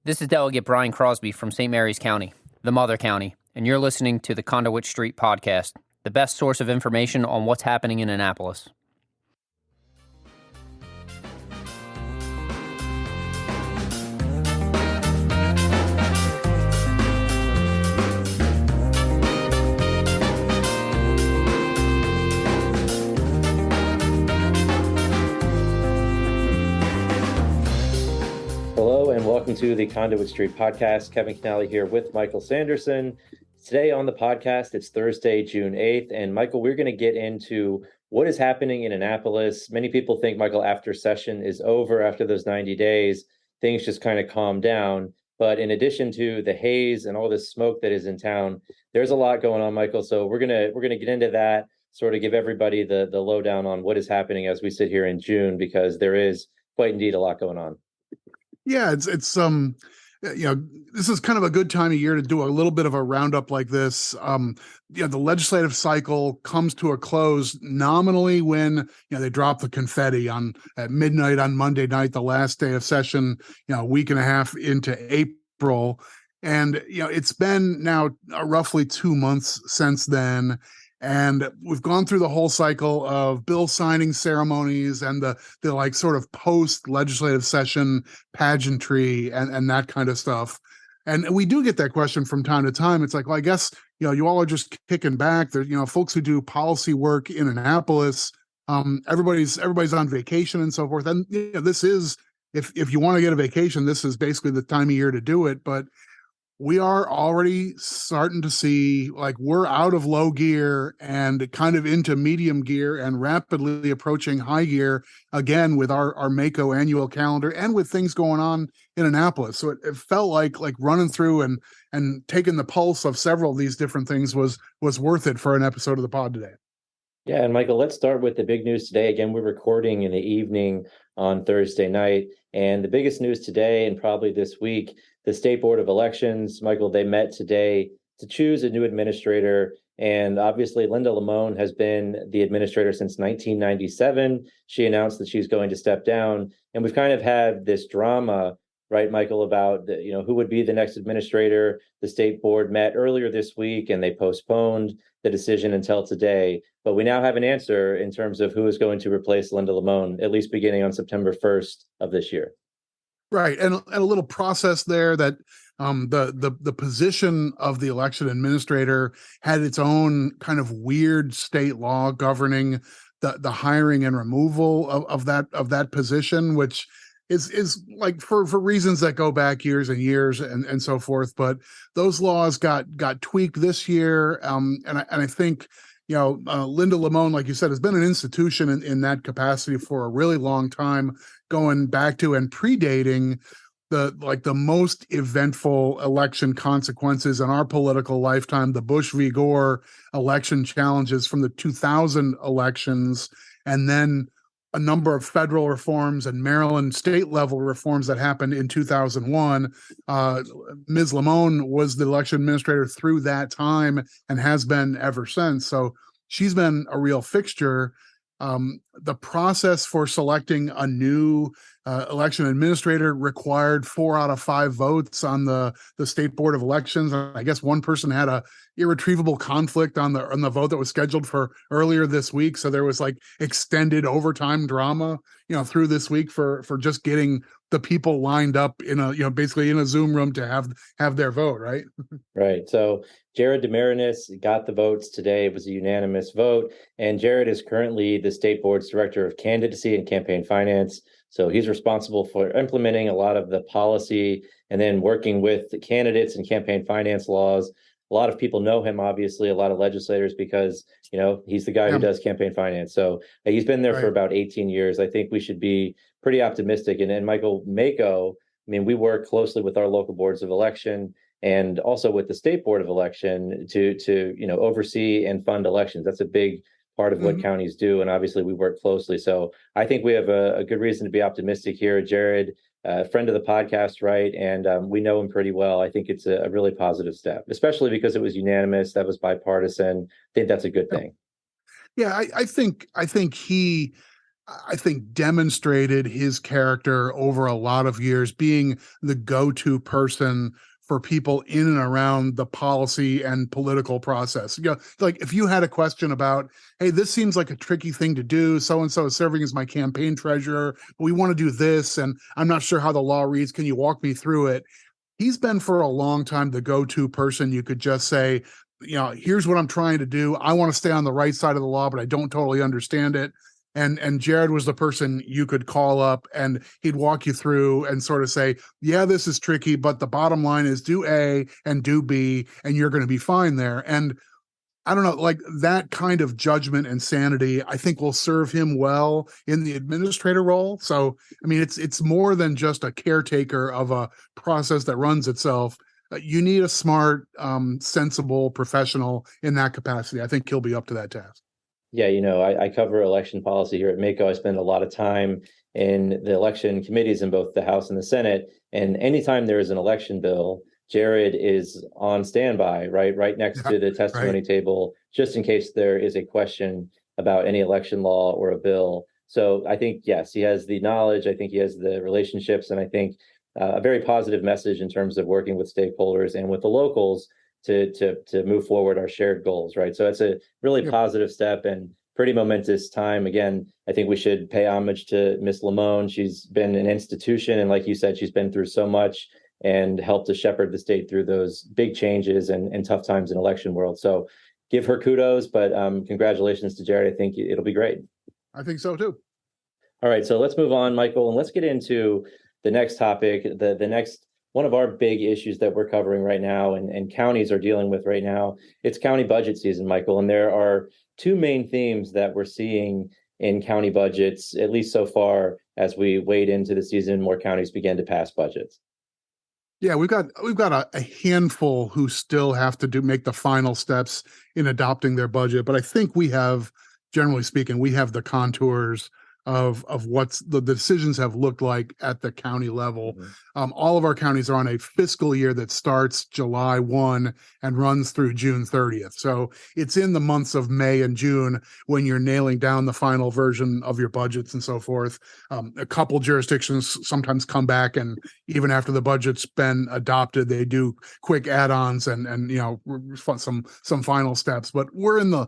This is Delegate Brian Crosby from St. Mary's County, the Mother County, and you're listening to the Conduit Street Podcast, the best source of information on what's happening in Annapolis. Hello and welcome to the Conduit Street Podcast. Kevin Canale here with Michael Sanderson. Today on the podcast, it's Thursday, June 8th. And Michael, we're going to get into what is happening in Annapolis. Many people think, Michael, after session is over, after those 90 days, things just kind of calm down. But in addition to the haze and all this smoke that is in town, there's a lot going on, Michael. So we're gonna get into that, sort of give everybody the lowdown on what is happening as we sit here in June, because there is quite indeed a lot going on. Yeah, it's this is kind of a good time of year to do a little bit of a roundup like this. The legislative cycle comes to a close nominally when they drop the confetti at midnight on Monday night, the last day of session. A week and a half into April, and it's been now roughly 2 months since then. And we've gone through the whole cycle of bill signing ceremonies and the like sort of post legislative session pageantry and that kind of stuff. And we do get that question from time to time. It's like, well, I guess, you all are just kicking back. There's, folks who do policy work in Annapolis. Everybody's on vacation and so forth. And this is, if you want to get a vacation, this is basically the time of year to do it. But we are already starting to see, like, we're out of low gear and kind of into medium gear and rapidly approaching high gear again with our MACO annual calendar and with things going on in Annapolis. So it felt like running through and taking the pulse of several of these different things was worth it for an episode of the pod today. Yeah, and Michael, let's start with the big news today. Again, we're recording in the evening on Thursday night, and the biggest news today and probably this week, the State Board of Elections, Michael, they met today to choose a new administrator. And obviously, Linda Limon has been the administrator since 1997. She announced that she's going to step down. And we've kind of had this drama, right, Michael, about who would be the next administrator. The State Board met earlier this week and they postponed the decision until today. But we now have an answer in terms of who is going to replace Linda Limon, at least beginning on September 1st of this year. Right. And a little process there that the position of the election administrator had its own kind of weird state law governing the hiring and removal of that position, which is like for reasons that go back years and years and so forth. But those laws got tweaked this year. And I think, Linda Limon, like you said, has been an institution in that capacity for a really long time, going back to and predating the most eventful election consequences in our political lifetime, the Bush v. Gore election challenges from the 2000 elections, and then a number of federal reforms and Maryland state level reforms that happened in 2001. Ms. Limon was the election administrator through that time and has been ever since. So she's been a real fixture. The process for selecting a new election administrator required 4 out of 5 votes on the State Board of Elections. I guess one person had a irretrievable conflict on the vote that was scheduled for earlier this week. So there was like extended overtime drama, through this week for just getting the people lined up in basically in a Zoom room to have their vote. Right. Right. So Jared Demarinis got the votes today. It was a unanimous vote. And Jared is currently the State Board's Director of Candidacy and Campaign Finance. So he's responsible for implementing a lot of the policy and then working with the candidates and campaign finance laws. A lot of people know him, obviously, a lot of legislators, because, he's the guy who does campaign finance. So he's been there for about 18 years. I think we should be pretty optimistic. And Michael, MACO, we work closely with our local boards of election and also with the State Board of Election to oversee and fund elections. That's a big part of what counties do. And obviously we work closely. So I think we have a good reason to be optimistic here. Jared, friend of the podcast, right? And we know him pretty well. I think it's a really positive step, especially because it was unanimous. That was bipartisan. I think that's a good thing. Yeah, I think he I think, demonstrated his character over a lot of years, being the go-to person for people in and around the policy and political process. Like if you had a question about, hey, this seems like a tricky thing to do. So-and-so is serving as my campaign treasurer. We want to do this, and I'm not sure how the law reads. Can you walk me through it? He's been for a long time the go-to person. You could just say, here's what I'm trying to do. I want to stay on the right side of the law, but I don't totally understand it. And Jared was the person you could call up, and he'd walk you through and sort of say, yeah, this is tricky, but the bottom line is do A and do B, and you're going to be fine there. And I don't know, like that kind of judgment and sanity, I think will serve him well in the administrator role. So, I mean, it's more than just a caretaker of a process that runs itself. You need a smart, sensible professional in that capacity. I think he'll be up to that task. Yeah, I cover election policy here at Mako. I spend a lot of time in the election committees in both the House and the Senate. And anytime there is an election bill, Jared is on standby, right next to the testimony table, just in case there is a question about any election law or a bill. So I think, yes, he has the knowledge. I think he has the relationships, and I think a very positive message in terms of working with stakeholders and with the locals to move forward our shared goals, right? So it's a really positive step and pretty momentous time. Again, I think we should pay homage to Miss Lamone. She's been an institution, and like you said, she's been through so much and helped to shepherd the state through those big changes and tough times in election world. So give her kudos, but congratulations to Jared. I think it'll be great. I think so too. All right, so let's move on, Michael, and let's get into the next topic, the next one of our big issues that we're covering right now and counties are dealing with right now. It's county budget season, Michael, and there are two main themes that we're seeing in county budgets, at least so far, as we wade into the season, more counties begin to pass budgets. Yeah, we've got a handful who still have to make the final steps in adopting their budget, but I think we have, generally speaking, we have the contours of what's the decisions have looked like at the county level. Mm-hmm. All of our counties are on a fiscal year that starts July 1 and runs through June 30th. So it's in the months of May and June when you're nailing down the final version of your budgets and so forth. A couple jurisdictions sometimes come back, and even after the budget's been adopted, they do quick add-ons and some final steps. But we're in the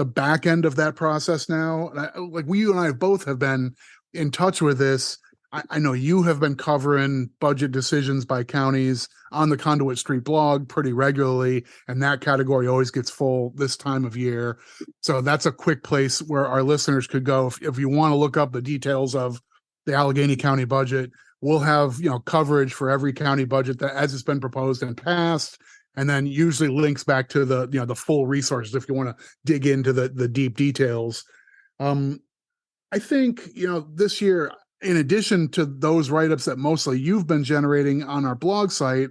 back end of that process now. And you and I both have been in touch with this. I know you have been covering budget decisions by counties on the Conduit Street blog pretty regularly, and that category always gets full this time of year. So that's a quick place where our listeners could go if you want to look up the details of the Allegheny County budget. We'll have coverage for every county budget that as it's been proposed and passed, and then usually links back to the full resources if you want to dig into the deep details. I think this year, in addition to those write-ups that mostly you've been generating on our blog site,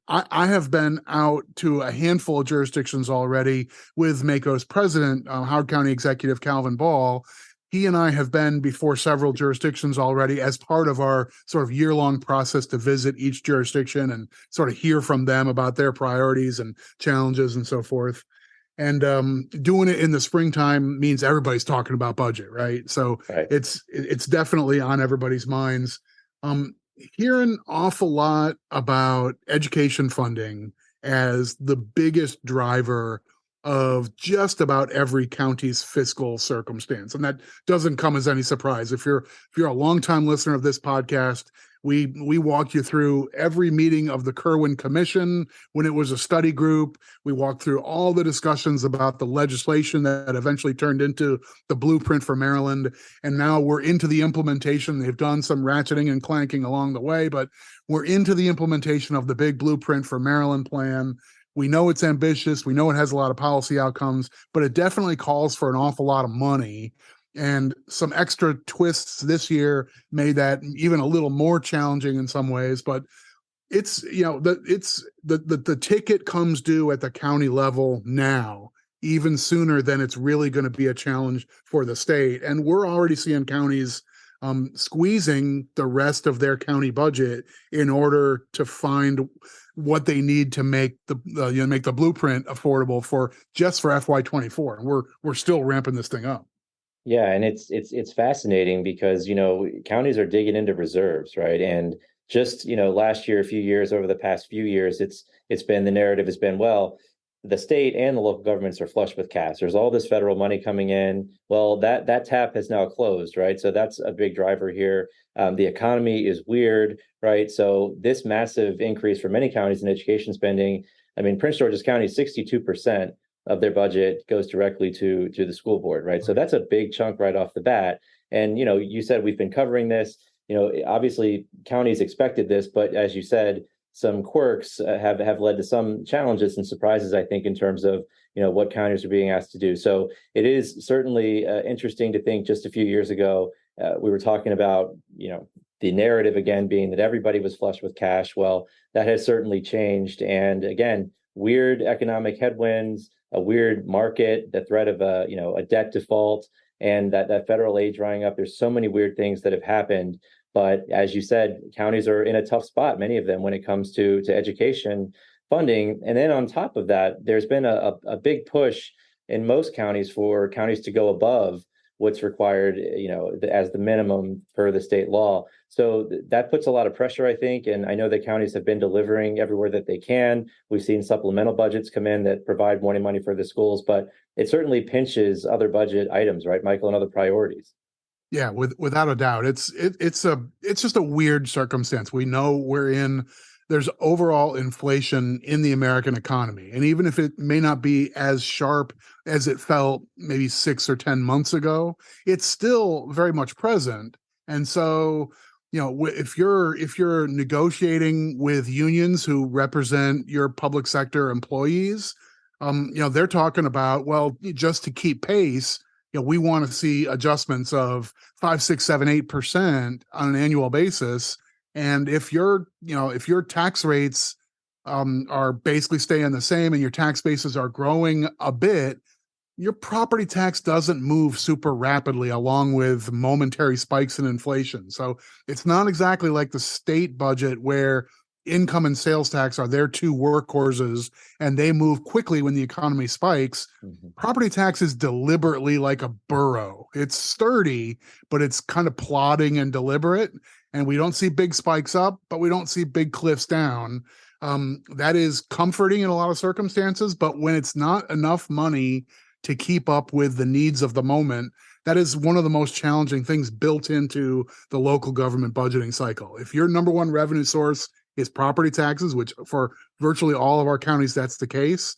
I have been out to a handful of jurisdictions already with Mako's president, Howard County Executive Calvin Ball. He and I have been before several jurisdictions already as part of our sort of year-long process to visit each jurisdiction and sort of hear from them about their priorities and challenges and so forth. And doing it in the springtime means everybody's talking about budget, right? So right. It's definitely on everybody's minds. Hearing an awful lot about education funding as the biggest driver of just about every county's fiscal circumstance. And that doesn't come as any surprise. If you're a longtime listener of this podcast, we walk you through every meeting of the Kirwan Commission when it was a study group. We walked through all the discussions about the legislation that eventually turned into the blueprint for Maryland. And now we're into the implementation. They've done some ratcheting and clanking along the way, but we're into the implementation of the big blueprint for Maryland plan. We know it's ambitious. We know it has a lot of policy outcomes, but it definitely calls for an awful lot of money. And some extra twists this year made that even a little more challenging in some ways. But it's the ticket comes due at the county level now, even sooner than it's really going to be a challenge for the state. And we're already seeing counties squeezing the rest of their county budget in order to find what they need to make the blueprint affordable for FY24. And we're still ramping this thing up. Yeah, and it's fascinating because, counties are digging into reserves, right? And just, last year, a few years, over the past few years, it's been the narrative has been, well, the state and the local governments are flush with cash. There's all this federal money coming in. Well, that tap has now closed, right? So that's a big driver here. The economy is weird, right? So this massive increase for many counties in education spending, I mean, Prince George's County, 62% of their budget goes directly to the school board, right? So that's a big chunk right off the bat. And you said we've been covering this. Obviously counties expected this, but as you said, some quirks have led to some challenges and surprises, I think, in terms of what counties are being asked to do. So it is certainly interesting to think just a few years ago we were talking about the narrative again being that everybody was flush with cash. Well, that has certainly changed, and again, weird economic headwinds, a weird market, the threat of a debt default, and that federal aid drying up. There's so many weird things that have happened. But as you said, counties are in a tough spot, many of them, when it comes to education funding. And then on top of that, there's been a big push in most counties for counties to go above what's required, as the minimum per the state law. So that puts a lot of pressure, I think. And I know that counties have been delivering everywhere that they can. We've seen supplemental budgets come in that provide more money for the schools, but it certainly pinches other budget items, right, Michael, and other priorities. Yeah, without a doubt. It's just a weird circumstance. We know there's overall inflation in the American economy. And even if it may not be as sharp as it felt maybe 6 or 10 months ago, it's still very much present. And so, if you're negotiating with unions who represent your public sector employees, they're talking about, well, just to keep pace, we want to see adjustments of 5, 6, 7, 8% on an annual basis. And if your tax rates are basically staying the same and your tax bases are growing a bit, your property tax doesn't move super rapidly along with momentary spikes in inflation. So it's not exactly like the state budget where income and sales tax are their two workhorses and they move quickly when the economy spikes. Mm-hmm. Property tax is deliberately like a burrow. It's sturdy, but it's kind of plodding and deliberate. And we don't see big spikes up, but we don't see big cliffs down. That is comforting in a lot of circumstances, but when it's not enough money to keep up with the needs of the moment, that is one of the most challenging things built into the local government budgeting cycle. If your number one revenue source is property taxes, which for virtually all of our counties, that's the case,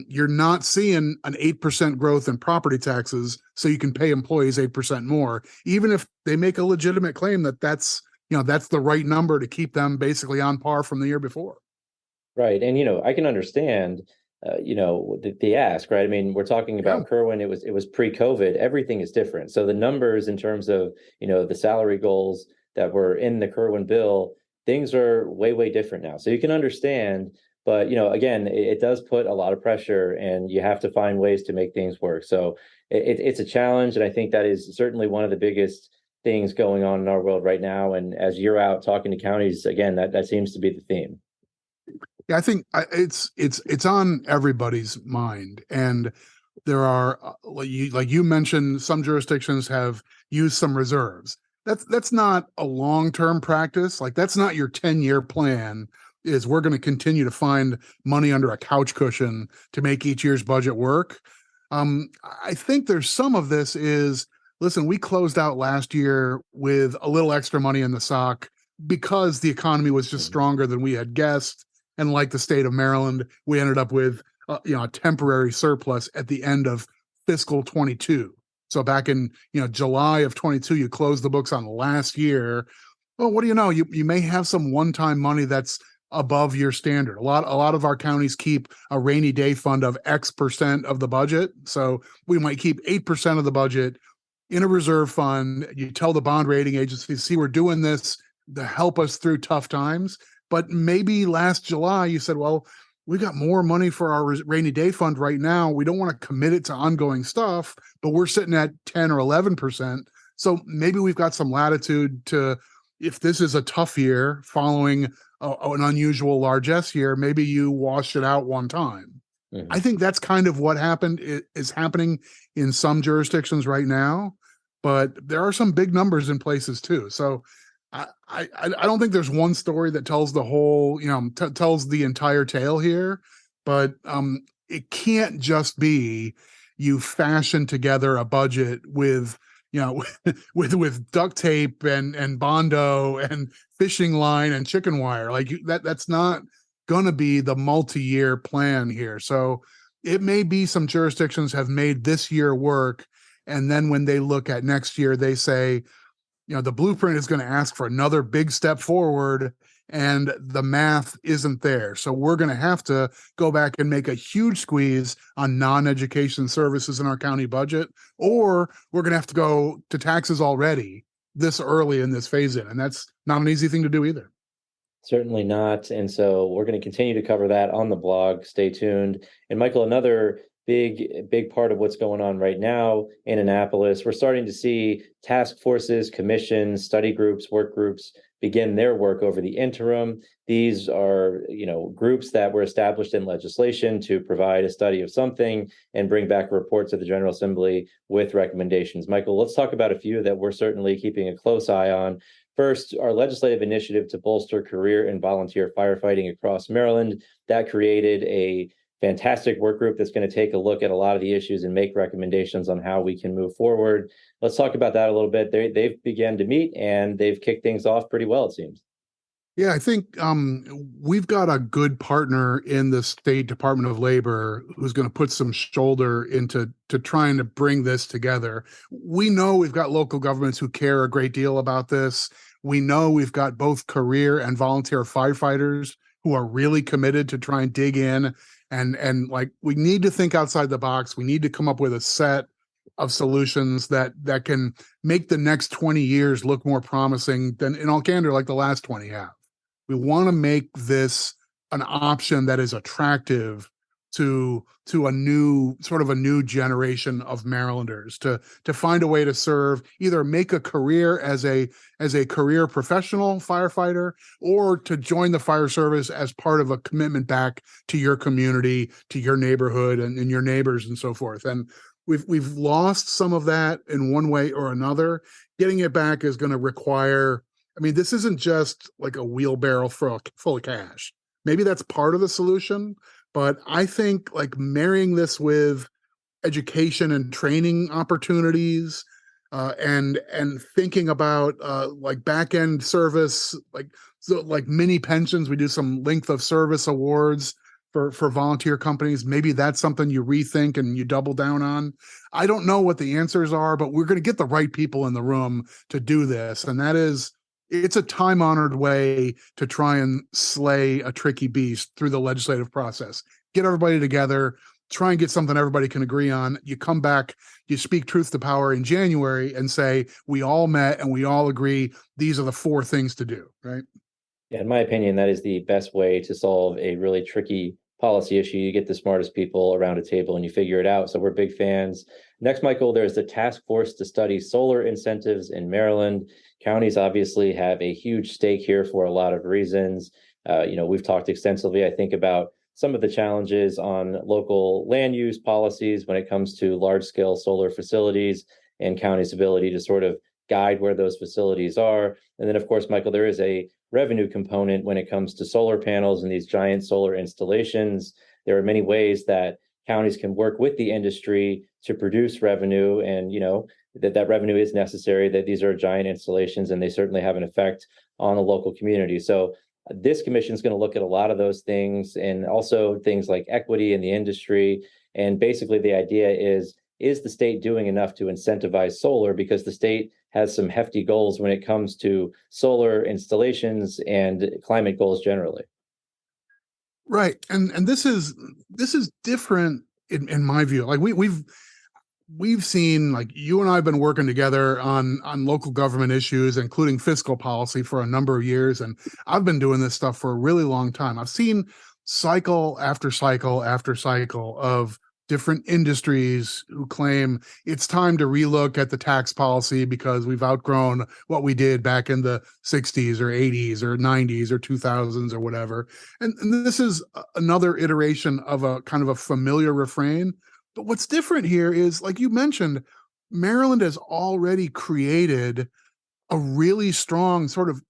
you're not seeing an 8% growth in property taxes so you can pay employees 8% more, even if they make a legitimate claim that that's the right number to keep them basically on par from the year before. Right. And, I can understand, the ask, right? I mean, we're talking about Kerwin. It was pre-COVID. Everything is different. So the numbers in terms of, the salary goals that were in the Kerwin bill, things are way, way different now. So you can understand, but, again, it does put a lot of pressure and you have to find ways to make things work. So it's a challenge. And I think that is certainly one of the biggest things going on in our world right now. And as you're out talking to counties, again, that seems to be the theme. Yeah, I think it's on everybody's mind, and there are like you mentioned, some jurisdictions have used some reserves. That's not a long-term practice. Like that's not your 10-year plan. Is we're going to continue to find money under a couch cushion to make each year's budget work. I think there's some of this is, listen, we closed out last year with a little extra money in the sock because the economy was just stronger than we had guessed. And like the state of Maryland, we ended up with a temporary surplus at the end of fiscal 22. So back in July of 22, you closed the books on last year. Well, what do you know? You may have some one-time money that's above your standard. A lot of our counties keep a rainy day fund of X% of the budget. So we might keep 8% of the budget in a reserve fund. You tell the bond rating agency, see, we're doing this to help us through tough times. But maybe last July you said, well, we got more money for our rainy day fund right now. We don't want to commit it to ongoing stuff, but we're sitting at 10 or 11%. So maybe we've got some latitude to, if this is a tough year following an unusual largesse year, maybe you wash it out one time. I think that's kind of what is happening in some jurisdictions right now, but there are some big numbers in places too. So I don't think there's one story that tells the whole, tells the entire tale here, but it can't just be you fashion together a budget with with duct tape and Bondo and fishing line and chicken wire. Like that's not going to be the multi-year plan here. So it may be some jurisdictions have made this year work, and then when they look at next year, they say, the blueprint is going to ask for another big step forward, and the math isn't there. So we're going to have to go back and make a huge squeeze on non-education services in our county budget, or we're going to have to go to taxes already this early in this phase in. And that's not an easy thing to do either. Certainly not. And so we're going to continue to cover that on the blog. Stay tuned. And Michael, another big part of what's going on right now in Annapolis, we're starting to see task forces, commissions, study groups, work groups begin their work over the interim. These are, groups that were established in legislation to provide a study of something and bring back a report to the General Assembly with recommendations. Michael, let's talk about a few that we're certainly keeping a close eye on. First, our legislative initiative to bolster career and volunteer firefighting across Maryland. That created a fantastic work group that's going to take a look at a lot of the issues and make recommendations on how we can move forward. Let's talk about that a little bit. They've begun to meet and they've kicked things off pretty well, it seems. Yeah, I think we've got a good partner in the State Department of Labor who's going to put some shoulder into trying to bring this together. We know we've got local governments who care a great deal about this. We know we've got both career and volunteer firefighters who are really committed to try and dig in and like, we need to think outside the box. We need to come up with a set of solutions that can make the next 20 years look more promising than, in all candor, like the last 20 have. We want to make this an option that is attractive to a new generation of Marylanders to find a way to serve, either make a career as a career professional firefighter, or to join the fire service as part of a commitment back to your community, to your neighborhood and your neighbors and so forth. And we've lost some of that in one way or another. Getting it back is going to require, this isn't just like a wheelbarrow full of cash. Maybe that's part of the solution, but I think like marrying this with education and training opportunities, and thinking about like back end service, like mini pensions. We do some length of service awards for volunteer companies. Maybe that's something you rethink and you double down on. I don't know what the answers are, but we're going to get the right people in the room to do this, and that is. It's a time-honored way to try and slay a tricky beast through the legislative process. Get everybody together, try and get something everybody can agree on. You come back, you speak truth to power in January and say, we all met and we all agree these are the 4 things to do, right? Yeah, in my opinion, that is the best way to solve a really tricky policy issue. You get the smartest people around a table and you figure it out. So we're big fans. Next, Michael, there's the task force to study solar incentives in Maryland. Counties obviously have a huge stake here for a lot of reasons. We've talked extensively, I think, about some of the challenges on local land use policies when it comes to large-scale solar facilities and counties' ability to sort of guide where those facilities are. And then, of course, Michael, there is a revenue component when it comes to solar panels and these giant solar installations. There are many ways that counties can work with the industry to produce revenue, and that revenue is necessary, that these are giant installations and they certainly have an effect on the local community. So this commission is going to look at a lot of those things, and also things like equity in the industry. And basically the idea is the state doing enough to incentivize solar? Because the state has some hefty goals when it comes to solar installations and climate goals generally. Right. And this is different in my view. Like we've seen, like, you and I have been working together on local government issues, including fiscal policy, for a number of years. And I've been doing this stuff for a really long time. I've seen cycle after cycle after cycle of different industries who claim it's time to relook at the tax policy because we've outgrown what we did back in the 60s or 80s or 90s or 2000s or whatever. And this is another iteration of a kind of a familiar refrain. But what's different here is, like you mentioned, Maryland has already created a really strong sort of,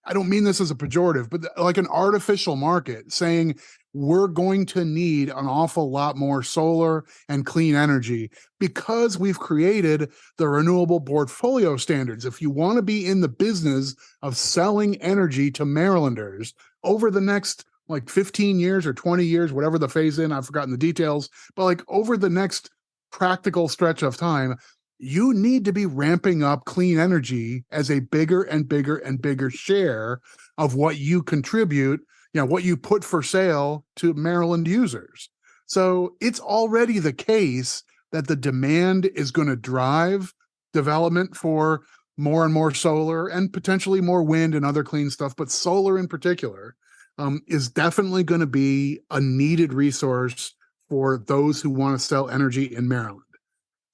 I don't mean this as a pejorative, but like an artificial market saying we're going to need an awful lot more solar and clean energy because we've created the renewable portfolio standards. If you want to be in the business of selling energy to Marylanders over the next like 15 years or 20 years, whatever the phase in, I've forgotten the details, but like over the next practical stretch of time, you need to be ramping up clean energy as a bigger and bigger and bigger share of what you contribute, what you put for sale to Maryland users. So it's already the case that the demand is going to drive development for more and more solar and potentially more wind and other clean stuff, but solar in particular is definitely going to be a needed resource for those who want to sell energy in Maryland.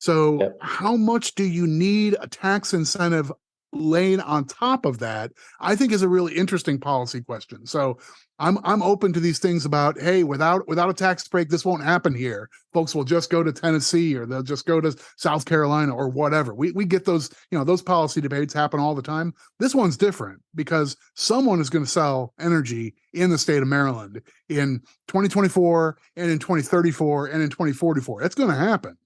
So Yep. how much do you need a tax incentive laying on top of that? I think is a really interesting policy question. So I'm open to these things about, hey, without a tax break, this won't happen here. Folks will just go to Tennessee or they'll just go to South Carolina or whatever. We get those, those policy debates happen all the time. This one's different because someone is going to sell energy in the state of Maryland in 2024 and in 2034 and in 2044. It's going to happen.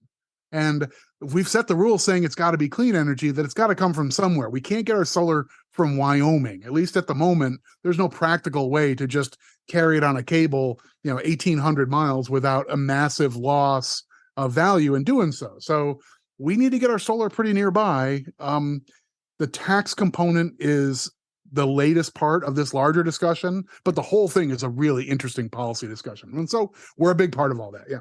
And if we've set the rule saying it's got to be clean energy, that it's got to come from somewhere. We can't get our solar from Wyoming. At least at the moment, there's no practical way to just carry it on a cable, 1,800 miles without a massive loss of value in doing so. So we need to get our solar pretty nearby. The tax component is the latest part of this larger discussion, but the whole thing is a really interesting policy discussion. And so we're a big part of all that. Yeah.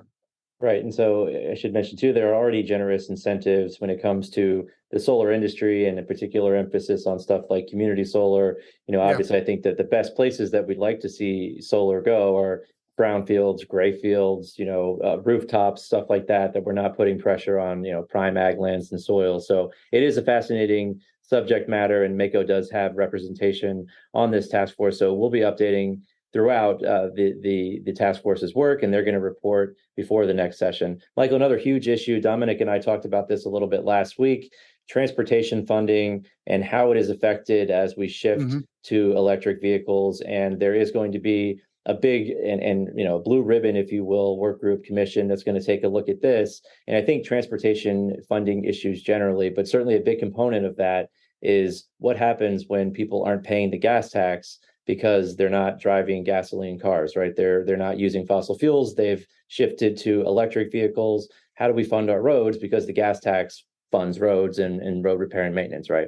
Right. And so I should mention, too, there are already generous incentives when it comes to the solar industry and a particular emphasis on stuff like community solar. Obviously, I think that the best places that we'd like to see solar go are brownfields, gray fields, rooftops, stuff like that we're not putting pressure on, prime ag lands and soil. So it is a fascinating subject matter, and MACO does have representation on this task force. So we'll be updating throughout the task force's work, and they're going to report before the next session. Michael, another huge issue, Dominic and I talked about this a little bit last week, transportation funding and how it is affected as we shift to electric vehicles. And there is going to be a big and blue ribbon, if you will, work group commission that's going to take a look at this. And I think transportation funding issues generally, but certainly a big component of that is what happens when people aren't paying the gas tax because they're not driving gasoline cars, right? They're not using fossil fuels. They've shifted to electric vehicles. How do we fund our roads? Because the gas tax funds roads and road repair and maintenance, right?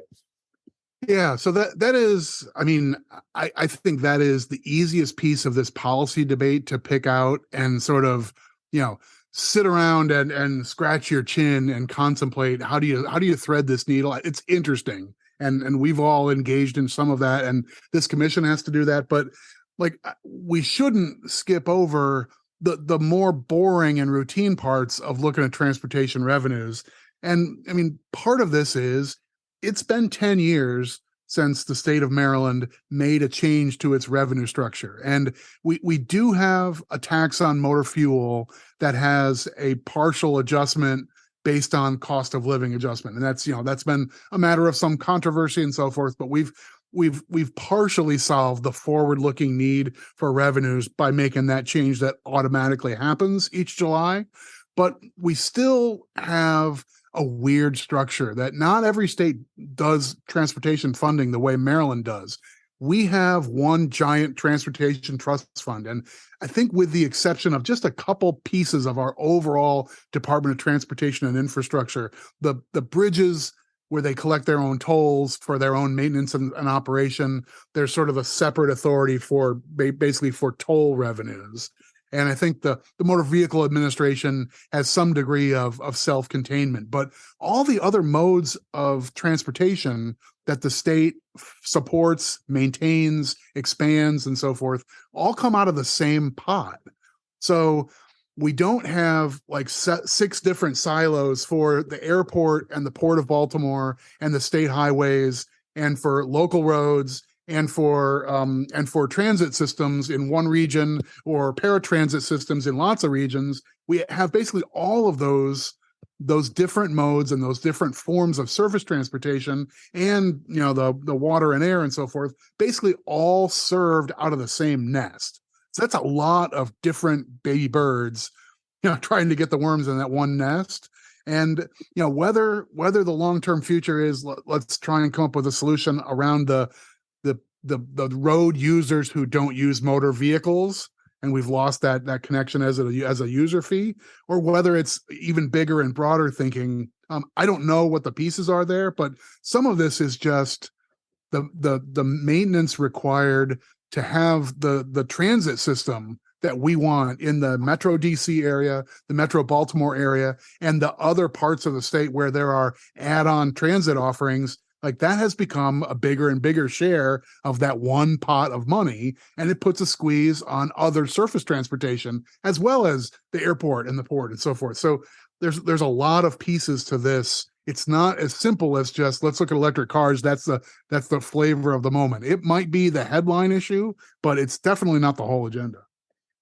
Yeah, so that is, I think that is the easiest piece of this policy debate to pick out and sort of, sit around and scratch your chin and contemplate how do you thread this needle. It's interesting. And we've all engaged in some of that, and this commission has to do that. But like, we shouldn't skip over the more boring and routine parts of looking at transportation revenues. And part of this is it's been 10 years since the state of Maryland made a change to its revenue structure. And we do have a tax on motor fuel that has a partial adjustment based on cost of living adjustment. And that's been a matter of some controversy and so forth, but we've partially solved the forward-looking need for revenues by making that change that automatically happens each July. But we still have a weird structure that not every state does transportation funding the way Maryland does. We have one giant transportation trust fund. And I think with the exception of just a couple pieces of our overall Department of Transportation and Infrastructure, the bridges where they collect their own tolls for their own maintenance and operation, there's sort of a separate authority for basically for toll revenues. And I think the Motor Vehicle Administration has some degree of self-containment, but all the other modes of transportation that the state supports, maintains, expands, and so forth, all come out of the same pot. So we don't have like six different silos for the airport and the Port of Baltimore and the state highways and for local roads and for transit systems in one region or paratransit systems in lots of regions. We have basically all of those different modes and those different forms of surface transportation and the water and air and so forth, basically all served out of the same nest. So that's a lot of different baby birds, trying to get the worms in that one nest. And whether the long-term future is let's try and come up with a solution around the road users who don't use motor vehicles, and we've lost that connection as a user fee, or whether it's even bigger and broader thinking. I don't know what the pieces are there, but some of this is just the maintenance required to have the transit system that we want in the Metro DC area, the Metro Baltimore area, and the other parts of the state where there are add-on transit offerings. Like that has become a bigger and bigger share of that one pot of money, and it puts a squeeze on other surface transportation as well as the airport and the port and so forth. So there's a lot of pieces to this. It's not as simple as just let's look at electric cars. That's the flavor of the moment. It might be the headline issue, but it's definitely not the whole agenda.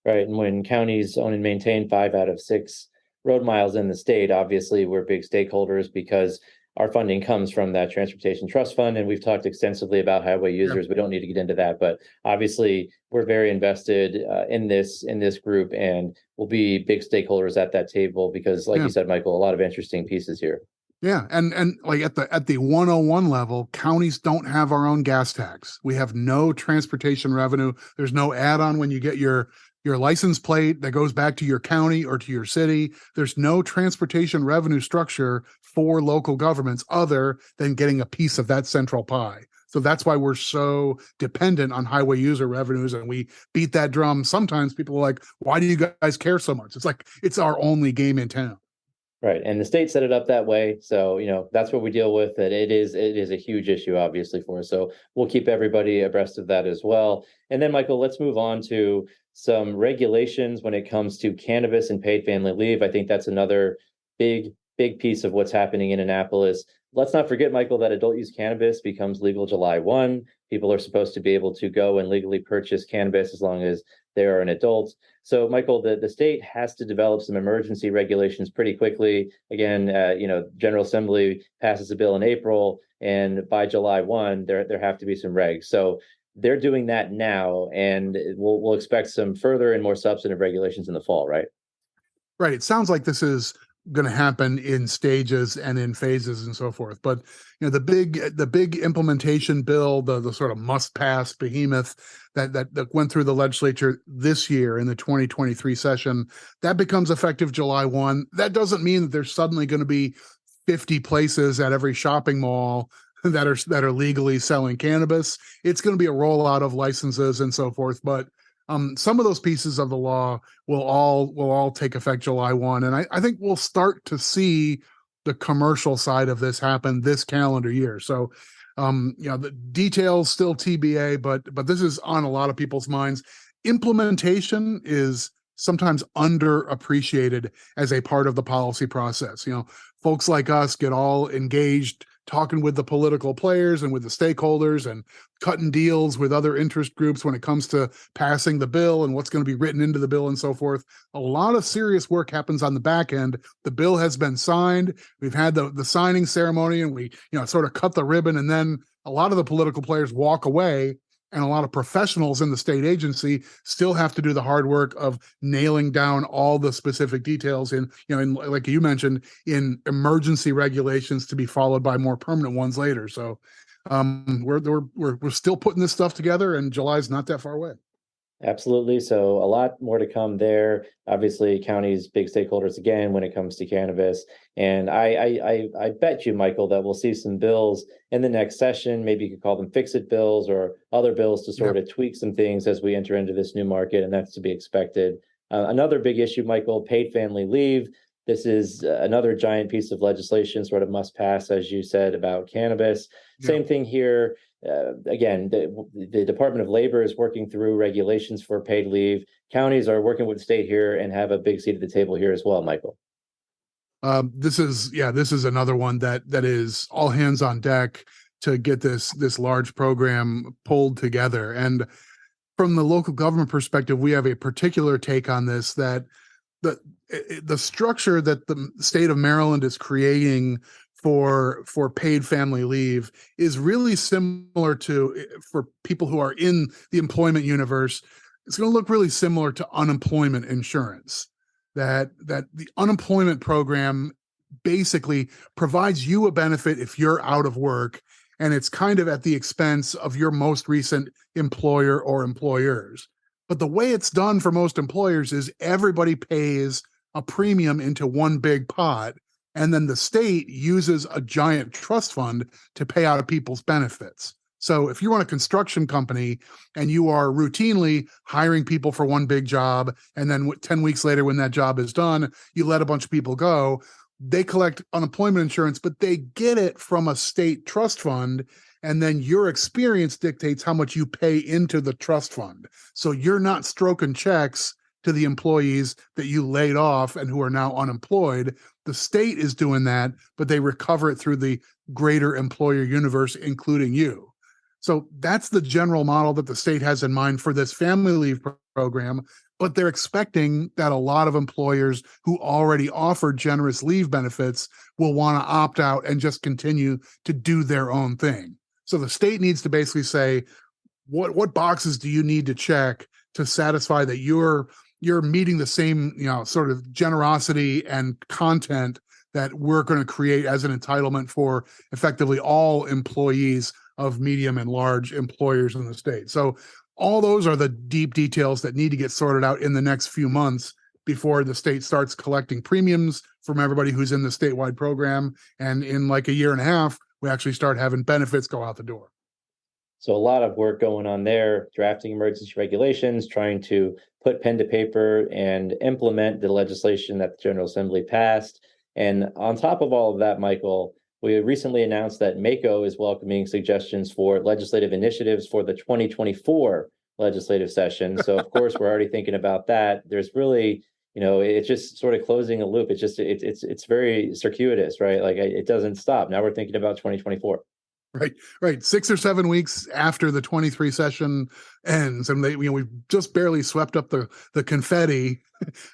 Right. And when counties own and maintain 5 out of 6 road miles in the state, obviously we're big stakeholders because our funding comes from that Transportation Trust Fund. And we've talked extensively about highway users. Yeah. We don't need to get into that, but obviously we're very invested in this group, and we'll be big stakeholders at that table because, like you said, Michael, a lot of interesting pieces here. Yeah, and like at the 101 level, counties don't have our own gas tax. We have no transportation revenue. There's no add-on when you get your license plate that goes back to your county or to your city. There's no transportation revenue structure for local governments other than getting a piece of that central pie. So that's why we're so dependent on highway user revenues, and we beat that drum. Sometimes people are like, why do you guys care so much? It's like, it's our only game in town. Right. And the state set it up that way. So, that's what we deal with. And it is a huge issue, obviously, for us. So we'll keep everybody abreast of that as well. And then, Michael, let's move on to some regulations when it comes to cannabis and paid family leave. I think that's another big piece of what's happening in Annapolis. Let's not forget, Michael, that adult use cannabis becomes legal July 1. People are supposed to be able to go and legally purchase cannabis as long as they are an adult. So, Michael, the state has to develop some emergency regulations pretty quickly. Again, General Assembly passes a bill in April, and by July 1, there have to be some regs. So they're doing that now, and we'll expect some further and more substantive regulations in the fall, right? Right. It sounds like this is going to happen in stages and in phases and so forth. But the big implementation bill, the sort of must pass behemoth that went through the legislature this year in the 2023 session, that becomes effective July 1. That doesn't mean that there's suddenly going to be 50 places at every shopping mall that are legally selling cannabis. It's going to be a rollout of licenses and so forth. But some of those pieces of the law will all take effect July 1. And I think we'll start to see the commercial side of this happen this calendar year. So, the details still TBA, but this is on a lot of people's minds. Implementation is sometimes underappreciated as a part of the policy process. Folks like us get all engaged talking with the political players and with the stakeholders and cutting deals with other interest groups when it comes to passing the bill and what's going to be written into the bill and so forth. A lot of serious work happens on the back end. The bill has been signed. We've had the signing ceremony, and we sort of cut the ribbon, and then a lot of the political players walk away, and a lot of professionals in the state agency still have to do the hard work of nailing down all the specific details in like you mentioned, in emergency regulations to be followed by more permanent ones later. So we're still putting this stuff together, and July's not that far away. Absolutely. So a lot more to come there. Obviously, counties, big stakeholders again when it comes to cannabis. And I bet you, Michael, that we'll see some bills in the next session. Maybe you could call them fix-it bills or other bills to sort of tweak some things as we enter into this new market, and that's to be expected. Another big issue, Michael, paid family leave. This is another giant piece of legislation, sort of must pass, as you said, about cannabis. Same thing here. again, the Department of Labor is working through regulations for paid leave. Counties are working with the state here and have a big seat at the table here as well, Michael. This is another one that is all hands on deck to get this large program pulled together. And from the local government perspective, we have a particular take on this, that the structure that the state of Maryland is creating for paid family leave is really similar to, for people who are in the employment universe, it's going to look really similar to unemployment insurance. That the unemployment program basically provides you a benefit if you're out of work, and it's kind of at the expense of your most recent employer or employers. But the way it's done for most employers is everybody pays a premium into one big pot, and then the state uses a giant trust fund to pay out people's benefits. So if you run a construction company and you are routinely hiring people for one big job, and then 10 weeks later when that job is done, you let a bunch of people go, they collect unemployment insurance, but they get it from a state trust fund. And then your experience dictates how much you pay into the trust fund. So you're not stroking checks to the employees that you laid off and who are now unemployed. The state is doing that, but they recover it through the greater employer universe, including you. So that's the general model that the state has in mind for this family leave program. But they're expecting that a lot of employers who already offer generous leave benefits will want to opt out and just continue to do their own thing. So the state needs to basically say, what boxes do you need to check to satisfy that you're meeting the same, sort of generosity and content that we're going to create as an entitlement for effectively all employees of medium and large employers in the state. So all those are the deep details that need to get sorted out in the next few months before the state starts collecting premiums from everybody who's in the statewide program. And in like a year and a half, we actually start having benefits go out the door. So a lot of work going on there, drafting emergency regulations, trying to put pen to paper and implement the legislation that the General Assembly passed. And on top of all of that, Michael, we recently announced that MACo is welcoming suggestions for legislative initiatives for the 2024 legislative session. So of course, we're already thinking about that. There's really, it's just sort of closing a loop. It's very circuitous, right? Like it doesn't stop. Now we're thinking about 2024. Right. 6 or 7 weeks after the 23 session ends, and we've just barely swept up the confetti.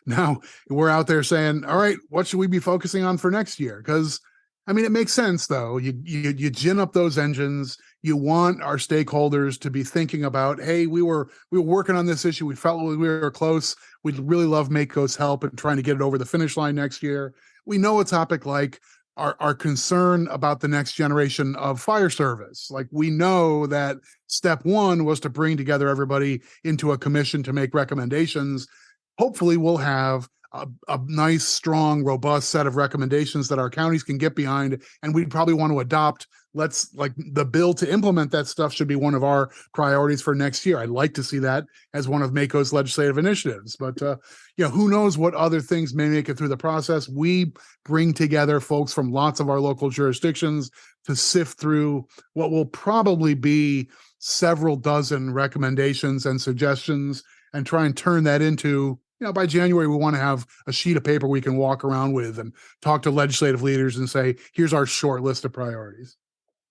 Now we're out there saying, all right, what should we be focusing on for next year? Because it makes sense, though. You gin up those engines. You want our stakeholders to be thinking about, hey, we were working on this issue. We felt we were close. We'd really love MACo's help in trying to get it over the finish line next year. We know a topic like our concern about the next generation of fire service. Like, we know that step one was to bring together everybody into a commission to make recommendations. Hopefully we'll have a nice, strong, robust set of recommendations that our counties can get behind, and we'd probably want to adopt. The bill to implement that stuff should be one of our priorities for next year. I'd like to see that as one of MACo's legislative initiatives, but who knows what other things may make it through the process. We bring together folks from lots of our local jurisdictions to sift through what will probably be several dozen recommendations and suggestions, and try and turn that into, by January, we want to have a sheet of paper we can walk around with and talk to legislative leaders and say, here's our short list of priorities.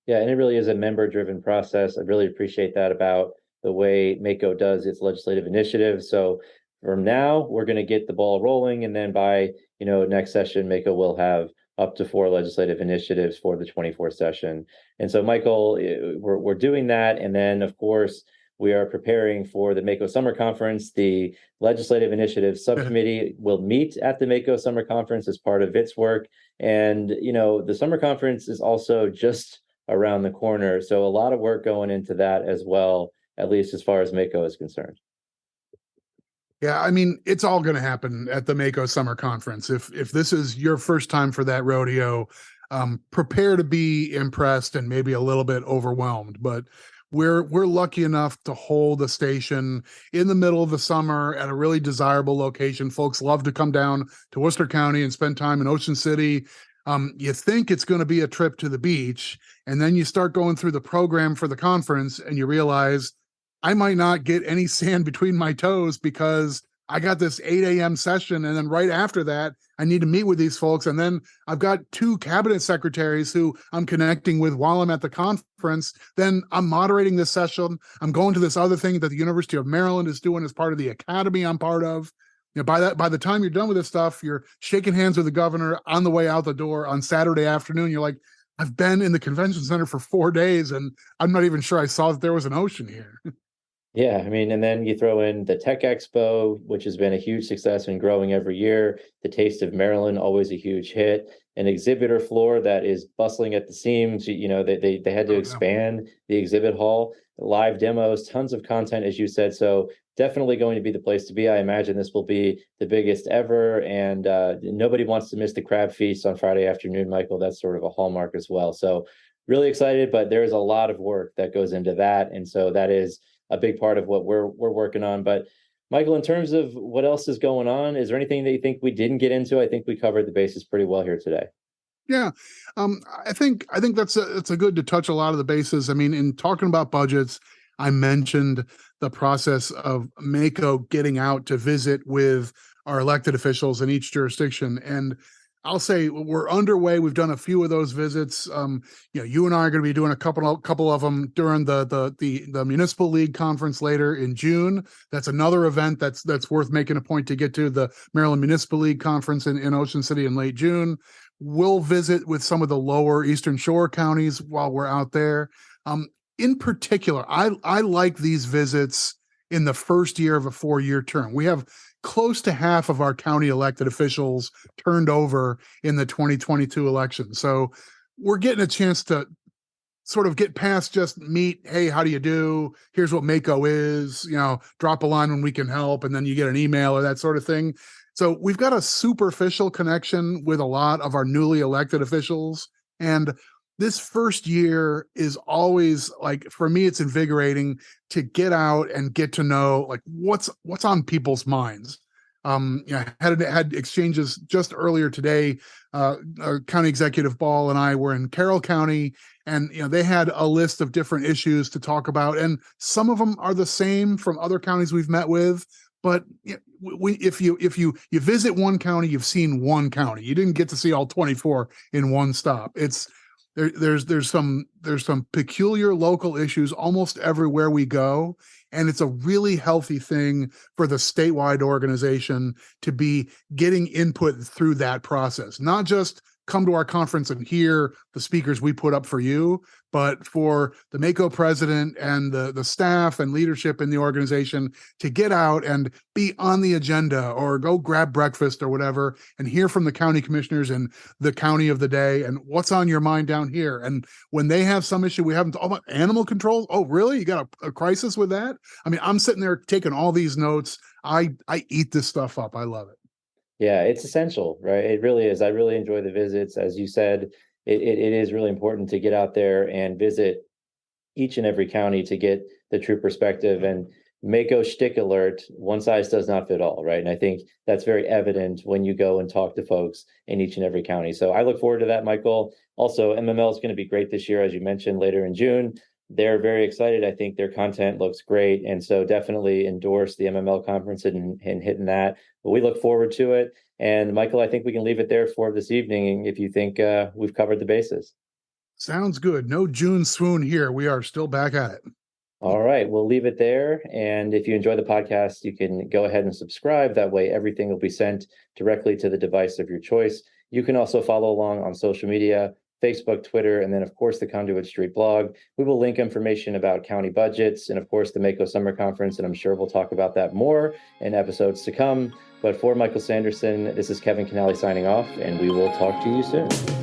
Yeah, and it really is a member-driven process. I really appreciate that about the way MACo does its legislative initiative. So from now, we're going to get the ball rolling, and then by next session, MACo will have up to 4 legislative initiatives for the 24 session. And so, Michael, we're doing that, and then of course we are preparing for the MACo Summer Conference. The Legislative Initiative Subcommittee will meet at the MACo Summer Conference as part of its work. And, the Summer Conference is also just around the corner. So a lot of work going into that as well, at least as far as MACo is concerned. Yeah, it's all going to happen at the MACo Summer Conference. If this is your first time for that rodeo, prepare to be impressed and maybe a little bit overwhelmed. But we're lucky enough to hold a station in the middle of the summer at a really desirable location. Folks love to come down to Worcester County and spend time in Ocean City. You think it's going to be a trip to the beach, and then you start going through the program for the conference and you realize I might not get any sand between my toes because I got this 8 a.m. session. And then right after that, I need to meet with these folks. And then I've got 2 cabinet secretaries who I'm connecting with while I'm at the conference. Then I'm moderating this session. I'm going to this other thing that the University of Maryland is doing as part of the academy I'm part of. By the time you're done with this stuff, you're shaking hands with the governor on the way out the door on Saturday afternoon. You're like, I've been in the convention center for 4 days and I'm not even sure I saw that there was an ocean here. Yeah, I mean, and then you throw in the Tech Expo, which has been a huge success and growing every year. The Taste of Maryland, always a huge hit. An exhibitor floor that is bustling at the seams. They had to expand the exhibit hall, live demos, tons of content, as you said. So definitely going to be the place to be. I imagine this will be the biggest ever, and nobody wants to miss the crab feast on Friday afternoon, Michael. That's sort of a hallmark as well. So really excited, but there's a lot of work that goes into that, and so that is a big part of what we're working on. But Michael, in terms of what else is going on, is there anything that you think we didn't get into? I think we covered the bases pretty well here today. Yeah, I think it's a good to touch a lot of the bases. I mean, in talking about budgets, I mentioned the process of MACO getting out to visit with our elected officials in each jurisdiction, and I'll say we're underway. We've done a few of those visits. You and I are going to be doing a couple of them during the Municipal League conference later in June. That's another event that's worth making a point to get to, the Maryland Municipal League conference in Ocean City in late June. We'll visit with some of the lower Eastern Shore counties while we're out there. In particular, I like these visits in the first year of a 4-year term. We have close to half of our county elected officials turned over in the 2022 election. So we're getting a chance to sort of get past just meet, hey, how do you do? Here's what MACO is, drop a line when we can help, and then you get an email or that sort of thing. So we've got a superficial connection with a lot of our newly elected officials. And this first year is always, like, for me, it's invigorating to get out and get to know, like, what's on people's minds. Had exchanges just earlier today. County Executive Ball and I were in Carroll County, and they had a list of different issues to talk about, and some of them are the same from other counties we've met with. But if you visit one county, you've seen one county. You didn't get to see all 24 in one stop. There's some peculiar local issues almost everywhere we go, and it's a really healthy thing for the statewide organization to be getting input through that process. Not just come to our conference and hear the speakers we put up for you, but for the MACO president and the staff and leadership in the organization to get out and be on the agenda or go grab breakfast or whatever and hear from the county commissioners in the county of the day and what's on your mind down here. And when they have some issue, we haven't, about animal control. Oh, really? You got a crisis with that? I mean, I'm sitting there taking all these notes. I eat this stuff up. I love it. Yeah, it's essential, right? It really is. I really enjoy the visits. As you said, it is really important to get out there and visit each and every county to get the true perspective. And Mako shtick alert, one size does not fit all, right? And I think that's very evident when you go and talk to folks in each and every county. So I look forward to that, Michael. Also, MML is going to be great this year, as you mentioned, later in June. They're very excited. I think their content looks great. And so definitely endorse the MML conference and hitting that. But we look forward to it. And Michael, I think we can leave it there for this evening if you think we've covered the bases. Sounds good. No June swoon here. We are still back at it. All right, we'll leave it there. And if you enjoy the podcast, you can go ahead and subscribe. That way, everything will be sent directly to the device of your choice. You can also follow along on social media, Facebook, Twitter, and then, of course, the Conduit Street blog. We will link information about county budgets and, of course, the MACO Summer Conference, and I'm sure we'll talk about that more in episodes to come. But for Michael Sanderson, this is Kevin Canale signing off, and we will talk to you soon.